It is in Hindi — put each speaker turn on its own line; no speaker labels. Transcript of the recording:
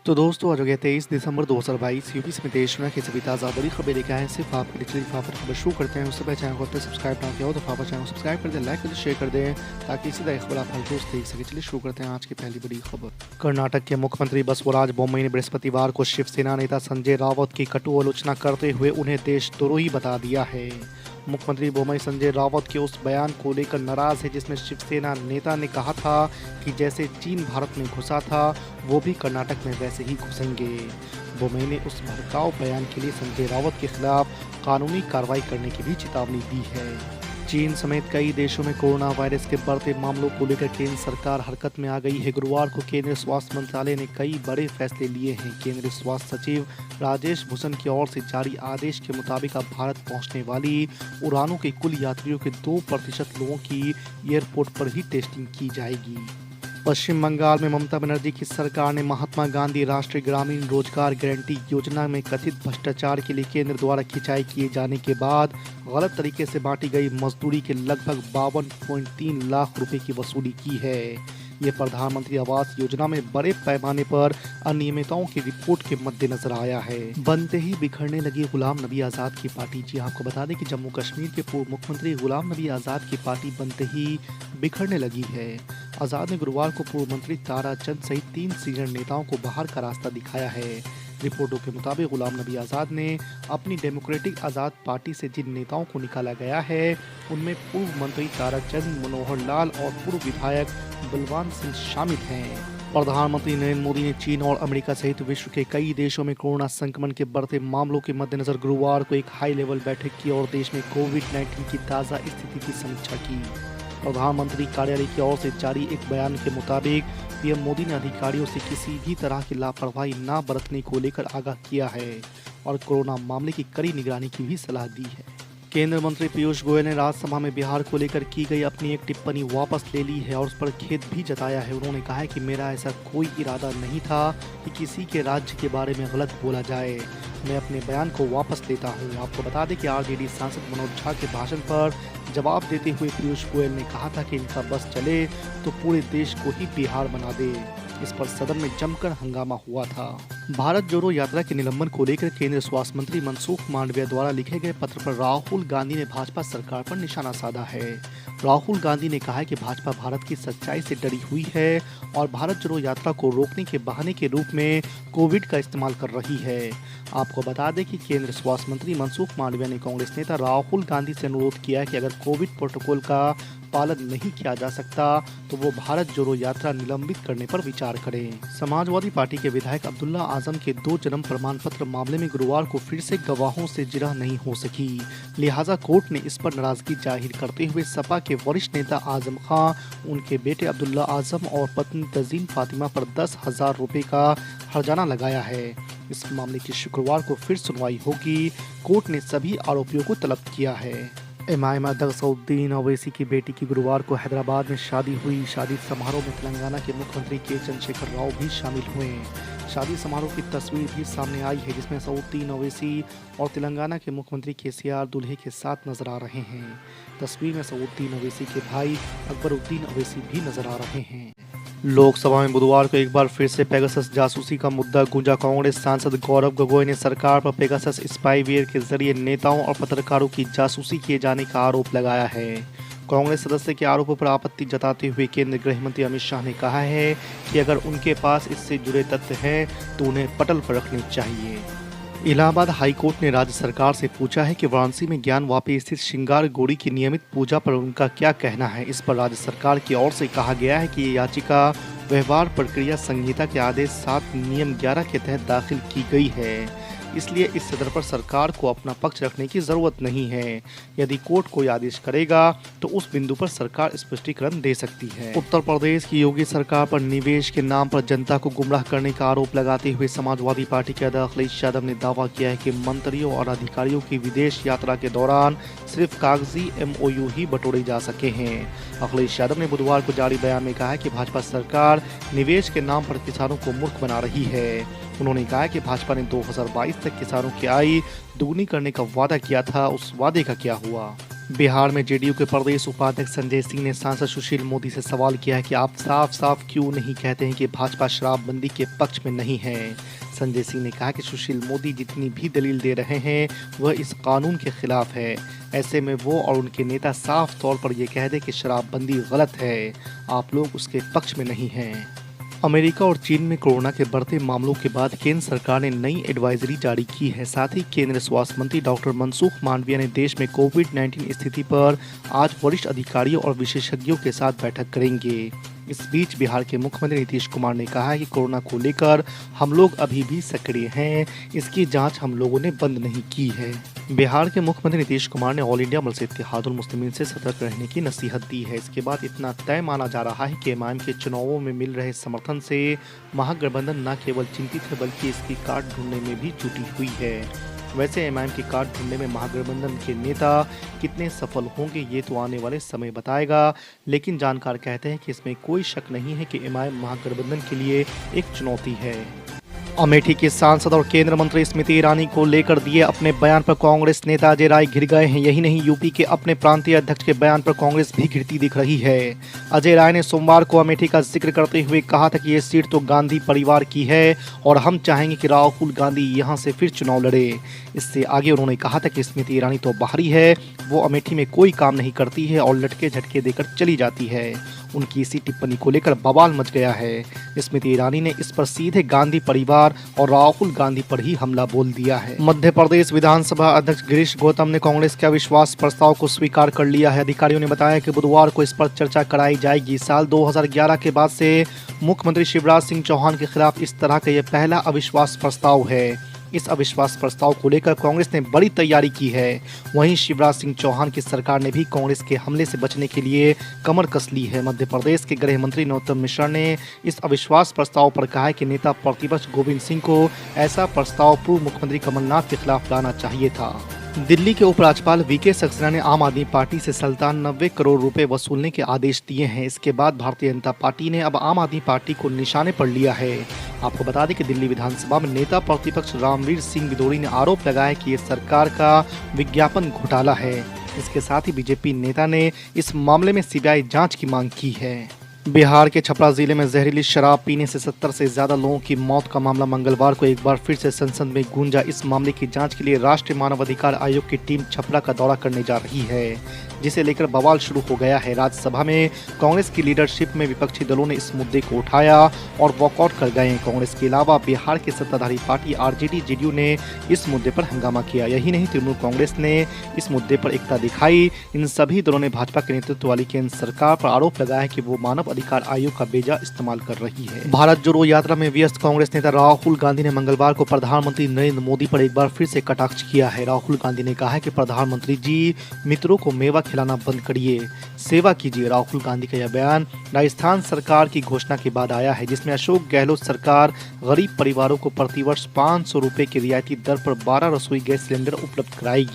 तो दोस्तों आज हो गया 23 दिसंबर 2022 यूपी में देश दुनिया की सभी ताज़ा बड़ी खबरें लेकर आए हैं सिर्फ आपके लिए। चलिए फटाफट खबर शुरू करते हैं। उससे पहले चैनल को अब तक सब्सक्राइब ना किया हो तो फटाफट चैनल को सब्सक्राइब कर दें, लाइक कर दें, शेयर कर दें ताकि इसी तरह खबर आप हर रोज देख सकें। चलिए शुरू करते हैं आज की पहली बड़ी खबर। कर्नाटक के मुख्यमंत्री बसवराज बोम्मई ने बृहस्पतिवार को शिवसेना नेता संजय रावत की कटु आलोचना करते हुए उन्हें देशद्रोही बता दिया है। मुख्यमंत्री बोम्मई संजय रावत के उस बयान को लेकर नाराज है जिसमें शिवसेना नेता ने कहा था कि जैसे चीन भारत में घुसा था वो भी कर्नाटक में वैसे ही घुसेंगे। बोम्मई ने उस भड़काऊ बयान के लिए संजय रावत के खिलाफ कानूनी कार्रवाई करने की भी चेतावनी दी है। चीन समेत कई देशों में कोरोना वायरस के बढ़ते मामलों को लेकर केंद्र सरकार हरकत में आ गई है। गुरुवार को केंद्रीय स्वास्थ्य मंत्रालय ने कई बड़े फैसले लिए हैं। केंद्रीय स्वास्थ्य सचिव राजेश भूषण की ओर से जारी आदेश के मुताबिक अब भारत पहुंचने वाली उड़ानों के कुल यात्रियों के 2% लोगों की एयरपोर्ट पर ही टेस्टिंग की जाएगी। पश्चिम बंगाल में ममता बनर्जी की सरकार ने महात्मा गांधी राष्ट्रीय ग्रामीण रोजगार गारंटी योजना में कथित भ्रष्टाचार के लिए केंद्र द्वारा खिंचाई किए जाने के बाद गलत तरीके से बांटी गई मजदूरी के लगभग 52.3 लाख रुपए की वसूली की है। ये प्रधानमंत्री आवास योजना में बड़े पैमाने पर अनियमितताओं की रिपोर्ट के मद्देनजर आया है। बनते ही बिखरने लगी गुलाम नबी आजाद की पार्टी। जी आपको बता दें कि जम्मू कश्मीर के पूर्व मुख्यमंत्री गुलाम नबी आजाद की पार्टी बनते ही बिखरने लगी है। आजाद ने गुरुवार को पूर्व मंत्री ताराचंद सहित 3 सीनियर नेताओं को बाहर का रास्ता दिखाया है। रिपोर्टों के मुताबिक गुलाम नबी आज़ाद ने अपनी डेमोक्रेटिक आज़ाद पार्टी से जिन नेताओं को निकाला गया है उनमें पूर्व मंत्री ताराचंद, मनोहर लाल और पूर्व विधायक बलवान सिंह शामिल हैं। प्रधानमंत्री नरेंद्र मोदी ने चीन और अमेरिका सहित विश्व के कई देशों में कोरोना संक्रमण के बढ़ते मामलों के मद्देनजर गुरुवार को एक हाई लेवल बैठक की और देश में कोविड-19 की ताज़ा स्थिति की समीक्षा की। प्रधानमंत्री कार्यालय की ओर से जारी एक बयान के मुताबिक पीएम मोदी ने अधिकारियों से किसी भी तरह की लापरवाही न बरतने को लेकर आगाह किया है और कोरोना मामले की कड़ी निगरानी की भी सलाह दी है। केंद्रीय मंत्री पीयूष गोयल ने राज्यसभा में बिहार को लेकर की गई अपनी एक टिप्पणी वापस ले ली है और उस पर खेद भी जताया है। उन्होंने कहा है कि मेरा ऐसा कोई इरादा नहीं था कि किसी के राज्य के बारे में गलत बोला जाए। मैं अपने बयान को वापस लेता हूं। आपको बता दें कि आरजेडी सांसद मनोज झा के भाषण पर जवाब देते हुए पीयूष गोयल ने कहा था कि इनका बस चले तो पूरे देश को ही बिहार बना दे। इस पर सदन में जमकर हंगामा हुआ था। भारत जोड़ो यात्रा के निलंबन को लेकर केंद्रीय स्वास्थ्य मंत्री मनसुख मांडविया द्वारा लिखे गए पत्र पर राहुल गांधी ने भाजपा सरकार पर निशाना साधा है। राहुल गांधी ने कहा है कि भाजपा भारत की सच्चाई से डरी हुई है और भारत जोड़ो यात्रा को रोकने के बहाने के रूप में कोविड का इस्तेमाल कर रही है। आपको बता दें कि केंद्रीय स्वास्थ्य मंत्री मनसुख मांडविया ने कांग्रेस नेता राहुल गांधी से अनुरोध किया है कि अगर कोविड प्रोटोकॉल का पालन नहीं किया जा सकता तो वो भारत जोड़ो यात्रा निलंबित करने पर विचार करें। समाजवादी पार्टी के विधायक अब्दुल्ला आजम के 2 जन्म प्रमाण पत्र मामले में गुरुवार को फिर से गवाहों से जिरह नहीं हो सकी, लिहाजा कोर्ट ने इस पर नाराजगी जाहिर करते हुए सपा के वरिष्ठ नेता आजम खां, उनके बेटे अब्दुल्ला आजम और पत्नी तजीन फातिमा पर 10,000 रुपए का हर्जाना लगाया है। इस मामले की शुक्रवार को फिर सुनवाई होगी। कोर्ट ने सभी आरोपियों को तलब किया है। एमआईएम अध्यक्ष सऊद्दीन ओवैसी की बेटी की गुरुवार को हैदराबाद में शादी हुई। शादी समारोह में तेलंगाना के मुख्यमंत्री के चंद्रशेखर राव भी शामिल हुए। शादी समारोह की तस्वीर भी सामने आई है जिसमें सऊद्दीन ओवैसी और तेलंगाना के मुख्यमंत्री केसीआर दूल्हे के साथ नजर आ रहे हैं। तस्वीर में सऊद्दीन ओवैसी के भाई अकबरुद्दीन ओवैसी भी नजर आ रहे हैं। लोकसभा में बुधवार को एक बार फिर से पेगासस जासूसी का मुद्दा गूंजा। कांग्रेस सांसद गौरव गोगोई ने सरकार पर पेगासस स्पाईवेयर के जरिए नेताओं और पत्रकारों की जासूसी किए जाने का आरोप लगाया है। कांग्रेस सदस्य के आरोपों पर आपत्ति जताते हुए केंद्रीय गृह मंत्री अमित शाह ने कहा है कि अगर उनके पास इससे जुड़े तथ्य हैं तो उन्हें पटल पर रखने चाहिए। इलाहाबाद हाई कोर्ट ने राज्य सरकार से पूछा है कि वाराणसी में ज्ञान वापी स्थित श्रृंगार गौरी की नियमित पूजा पर उनका क्या कहना है। इस पर राज्य सरकार की ओर से कहा गया है कि ये याचिका व्यवहार प्रक्रिया संहिता के आदेश 7 नियम 11 के तहत दाखिल की गई है, इसलिए इस सदर पर सरकार को अपना पक्ष रखने की जरूरत नहीं है। यदि कोर्ट कोई आदेश करेगा तो उस बिंदु पर सरकार स्पष्टीकरण दे सकती है। उत्तर प्रदेश की योगी सरकार पर निवेश के नाम पर जनता को गुमराह करने का आरोप लगाते हुए समाजवादी पार्टी के अध्यक्ष अखिलेश यादव ने दावा किया है कि मंत्रियों और अधिकारियों की विदेश यात्रा के दौरान सिर्फ कागजी MOU ही बटोरे जा सके हैं। अखिलेश यादव ने बुधवार को जारी बयान में कहा है कि भाजपा सरकार निवेश के नाम पर किसानों को मूर्ख बना रही है। उन्होंने कहा कि भाजपा ने 2022 तक किसानों की आय दुगनी करने का वादा किया था, उस वादे का क्या हुआ। बिहार में जेडीयू के प्रदेश उपाध्यक्ष संजय सिंह ने सांसद सुशील मोदी से सवाल किया है कि आप साफ साफ क्यों नहीं कहते हैं कि भाजपा शराबबंदी के पक्ष में नहीं है। संजय सिंह ने कहा कि सुशील मोदी जितनी भी दलील दे रहे हैं वह इस कानून के खिलाफ है। ऐसे में वो और उनके नेता साफ तौर पर ये कह दें कि शराबबंदी गलत है, आप लोग उसके पक्ष में नहीं हैं। अमेरिका और चीन में कोरोना के बढ़ते मामलों के बाद केंद्र सरकार ने नई एडवाइजरी जारी की है। साथ ही केंद्रीय स्वास्थ्य मंत्री डॉक्टर मनसुख मांडविया ने देश में कोविड-19 स्थिति पर आज वरिष्ठ अधिकारियों और विशेषज्ञों के साथ बैठक करेंगे। इस बीच बिहार के मुख्यमंत्री नीतीश कुमार ने कहा है कि कोरोना को लेकर हम लोग अभी भी सक्रिय हैं, इसकी जांच हम लोगों ने बंद नहीं की है। बिहार के मुख्यमंत्री नीतीश कुमार ने ऑल इंडिया मजलिस इत्तेहादुल मुस्लिमीन से सतर्क रहने की नसीहत दी है। इसके बाद इतना तय माना जा रहा है कि एमआईएम के चुनावों में मिल रहे समर्थन से महागठबंधन न केवल चिंतित है बल्कि इसकी काट ढूंढने में भी जुटी हुई है। वैसे एमआईएम की काट ढूंढने में महागठबंधन के नेता कितने सफल होंगे ये तो आने वाले समय बताएगा, लेकिन जानकार कहते हैं कि इसमें कोई शक नहीं है कि एमआईएम महागठबंधन के लिए एक चुनौती है। अमेठी के सांसद और केंद्रीय मंत्री स्मृति ईरानी को लेकर दिए अपने बयान पर कांग्रेस नेता अजय राय घिर गए हैं। यही नहीं, यूपी के अपने प्रांतीय अध्यक्ष के बयान पर कांग्रेस भी घिरती दिख रही है। अजय राय ने सोमवार को अमेठी का जिक्र करते हुए कहा था कि ये सीट तो गांधी परिवार की है और हम चाहेंगे कि राहुल गांधी यहां से फिर चुनाव लड़े। इससे आगे उन्होंने कहा था कि स्मृति ईरानी तो बाहरी है, वो अमेठी में कोई काम नहीं करती है और लटके झटके देकर चली जाती है। उनकी इसी टिप्पणी को लेकर बवाल मच गया है। स्मृति ईरानी ने इस पर सीधे गांधी परिवार और राहुल गांधी पर ही हमला बोल दिया है। मध्य प्रदेश विधानसभा अध्यक्ष गिरीश गौतम ने कांग्रेस के अविश्वास प्रस्ताव को स्वीकार कर लिया है। अधिकारियों ने बताया कि बुधवार को इस पर चर्चा कराई जाएगी। साल 2011 के बाद से मुख्यमंत्री शिवराज सिंह चौहान के खिलाफ इस तरह का यह पहला अविश्वास प्रस्ताव है। इस अविश्वास प्रस्ताव को लेकर कांग्रेस ने बड़ी तैयारी की है। वहीं शिवराज सिंह चौहान की सरकार ने भी कांग्रेस के हमले से बचने के लिए कमर कस ली है। मध्य प्रदेश के गृह मंत्री नरोत्तम मिश्रा ने इस अविश्वास प्रस्ताव पर कहा है कि नेता प्रतिपक्ष गोविंद सिंह को ऐसा प्रस्ताव पूर्व मुख्यमंत्री कमलनाथ के खिलाफ लाना चाहिए था। दिल्ली के उपराज्यपाल वीके सक्सेना ने आम आदमी पार्टी से 97 करोड़ रुपए वसूलने के आदेश दिए हैं। इसके बाद भारतीय जनता पार्टी ने अब आम आदमी पार्टी को निशाने पर लिया है। आपको बता दें कि दिल्ली विधानसभा में नेता प्रतिपक्ष रामवीर सिंह बिदोड़ी ने आरोप लगाया कि ये सरकार का विज्ञापन घोटाला है। इसके साथ ही बीजेपी नेता ने इस मामले में सीबीआई जांच की मांग की है। बिहार के छपरा जिले में जहरीली शराब पीने से 70 से ज्यादा लोगों की मौत का मामला मंगलवार को एक बार फिर से संसद में गूंजा। इस मामले की जांच के लिए राष्ट्रीय मानव अधिकार आयोग की टीम छपरा का दौरा करने जा रही है, जिसे लेकर बवाल शुरू हो गया है। राज्यसभा में कांग्रेस की लीडरशिप में विपक्षी दलों ने इस मुद्दे को उठाया और वॉकआउट कर गए। कांग्रेस के अलावा बिहार की सत्ताधारी पार्टी आरजेडी जेडीयू ने इस मुद्दे पर हंगामा किया। यही नहीं, तृणमूल कांग्रेस ने इस मुद्दे पर एकता दिखाई। इन सभी दलों ने भाजपा के नेतृत्व वाली केंद्र सरकार पर आरोप लगाया कि वो मानव अधिकार आयोग का बेजा इस्तेमाल कर रही है। भारत जोड़ो यात्रा में व्यस्त कांग्रेस नेता राहुल गांधी ने मंगलवार को प्रधानमंत्री नरेंद्र मोदी पर एक बार फिर से कटाक्ष किया है। राहुल गांधी ने कहा है कि प्रधानमंत्री जी, मित्रों को मेवा खिलाना बंद करिए, सेवा कीजिए। राहुल गांधी का यह बयान राजस्थान सरकार की घोषणा के बाद आया है, जिसमें अशोक गहलोत सरकार गरीब परिवारों को प्रतिवर्ष 500 रुपए की रियायती दर पर 12 रसोई गैस सिलेंडर उपलब्ध कराएगी।